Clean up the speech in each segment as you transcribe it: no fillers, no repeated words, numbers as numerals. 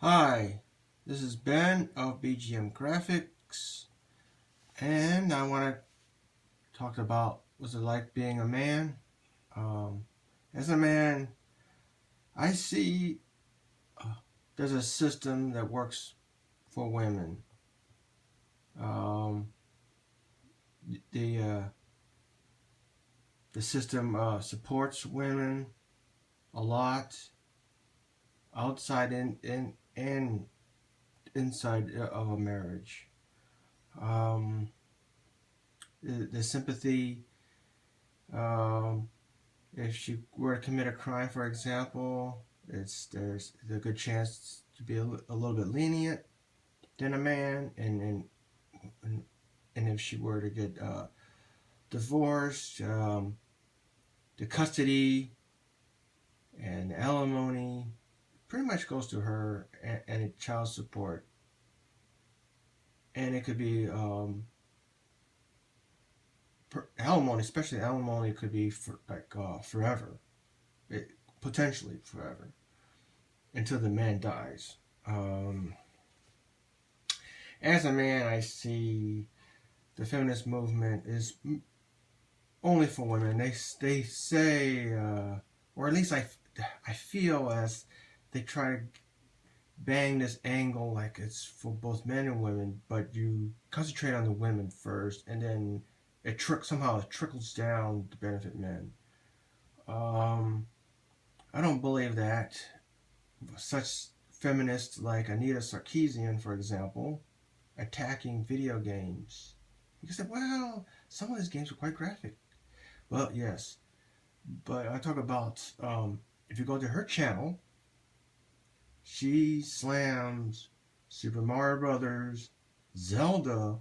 Hi, this is Ben of BGM Graphics, and I want to talk about what's it like being a man. Um, as a man, I see uh, there's a system that works for women. Um, the uh, the system supports women a lot, outside and inside of a marriage. Um, the sympathy. Um, If she were to commit a crime, for example, there's a good chance to be a little bit lenient than a man, and, and if she were to get divorced, the custody and alimony pretty much goes to her, and child support, and it could be alimony, especially alimony, could be for forever, it, potentially forever until the man dies. As a man, I see the feminist movement is only for women. They say, or at least I feel as they try to bang this angle like it's for both men and women, but you concentrate on the women first, and then somehow it trickles down to benefit men. Um, I don't believe that. Such feminists like Anita Sarkeesian, for example, attacking video games. You can say, well, some of these games are quite graphic. Well, yes, but I talk about if you go to her channel, she slams Super Mario Brothers, Zelda,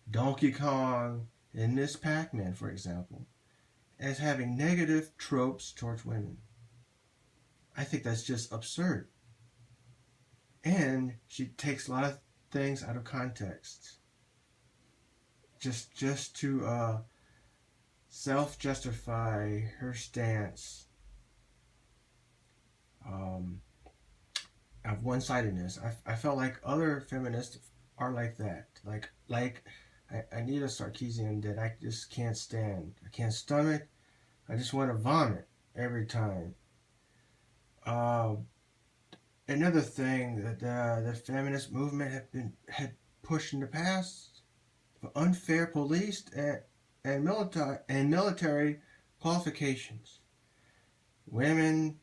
Donkey Kong, and Miss Pac-Man, for example, as having negative tropes towards women. I think that's just absurd. And she takes a lot of things out of context, just to self-justify her stance um, of one-sidedness. I felt like other feminists are like that. I need a Sarkeesian that I just can't stand. I can't stomach. I just want to vomit every time. Uh, Another thing that the feminist movement had pushed in the past: unfair police and military qualifications. Women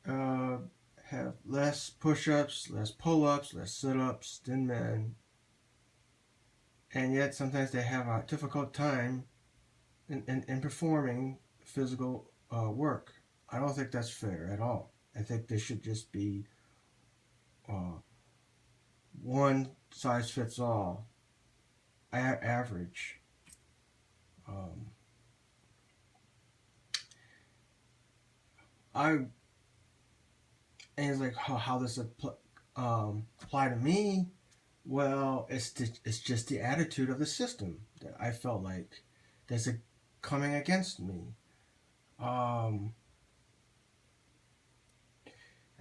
uh, have less push-ups, less pull-ups, less sit-ups than men, and yet sometimes they have a difficult time in performing physical work. I don't think that's fair at all. I think there should just be uh, one size fits all, average. Um, I and it's like how this apply to me. Well, it's just the attitude of the system that I felt like there's a coming against me. Um,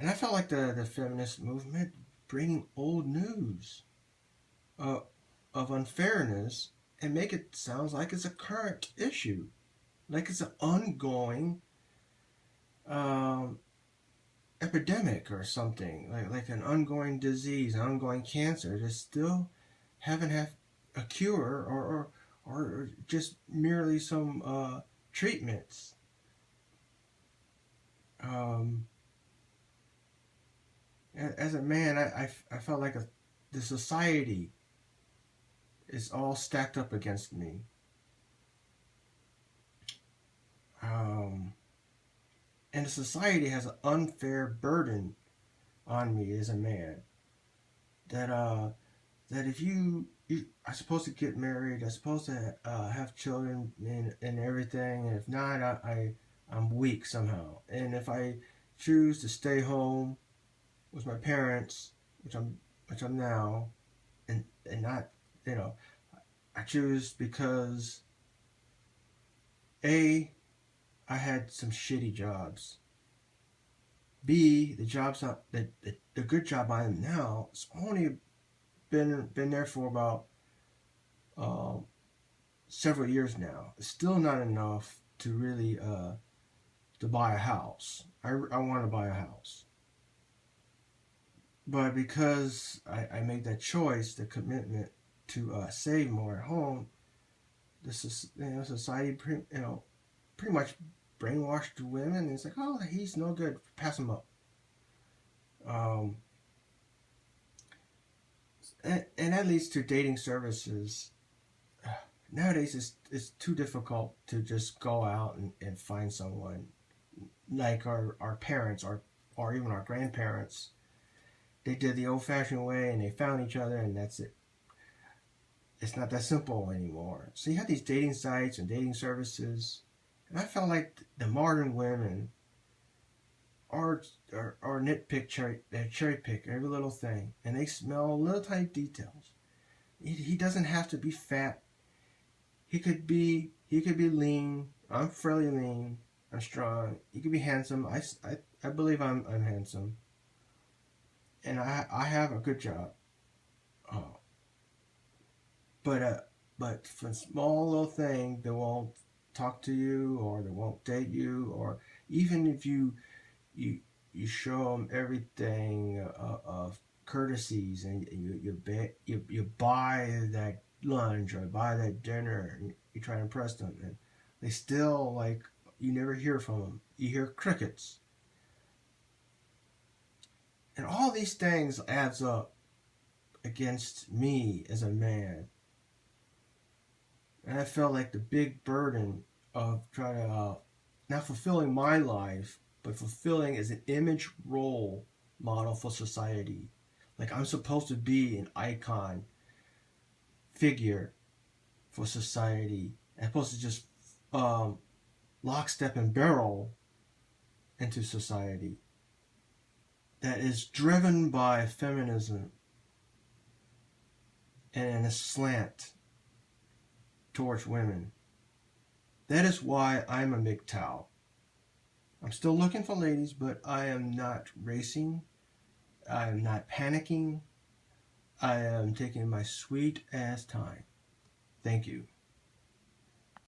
and I felt like the feminist movement bringing old news uh, of unfairness and make it sound like it's a current issue, like it's an ongoing um, epidemic or something, like an ongoing disease, an ongoing cancer that still haven't had a cure or just merely some treatments. Um, as a man, I felt like the society is all stacked up against me. Um, and the society has an unfair burden on me as a man. That that if you are supposed to get married, are supposed to have children and everything, and if not, I'm weak somehow. And if I choose to stay home with my parents, which I'm now, and not, you know, I choose because A, I had some shitty jobs. B, the jobs not, that the good job I am now, it's only been there for about um, several years now. It's still not enough to really to buy a house. I want to buy a house, but because I made that choice, the commitment to save more at home, this is, society pretty much brainwashed the women. It's like, oh, he's no good, pass him up. Um, and that leads to dating services. Nowadays, it's too difficult to just go out and find someone like our parents or even our grandparents. They did the old-fashioned way and they found each other and that's it. It's not that simple anymore. So you have these dating sites and dating services, and I felt like the modern women are nitpick cherry pick every little thing, and they smell little tiny details. He doesn't have to be fat. He could be lean. I'm fairly lean. I'm strong. He could be handsome. I believe I'm handsome, and I have a good job. Uh, but for a small little thing, they won't talk to you, or they won't date you, or even if you you show them everything of courtesies, and you buy that lunch or buy that dinner, and you try to impress them, and they still, like, you never hear from them. You hear crickets, and all these things adds up against me as a man. And I felt like the big burden of trying to not fulfilling my life, but fulfilling as an image role model for society. Like, I'm supposed to be an icon figure for society. I'm supposed to just lockstep and barrel into society that is driven by feminism and a slant towards women. That is why I'm a MGTOW. I'm still looking for ladies, but I am not racing. I am not panicking. I am taking my sweet ass time. Thank you.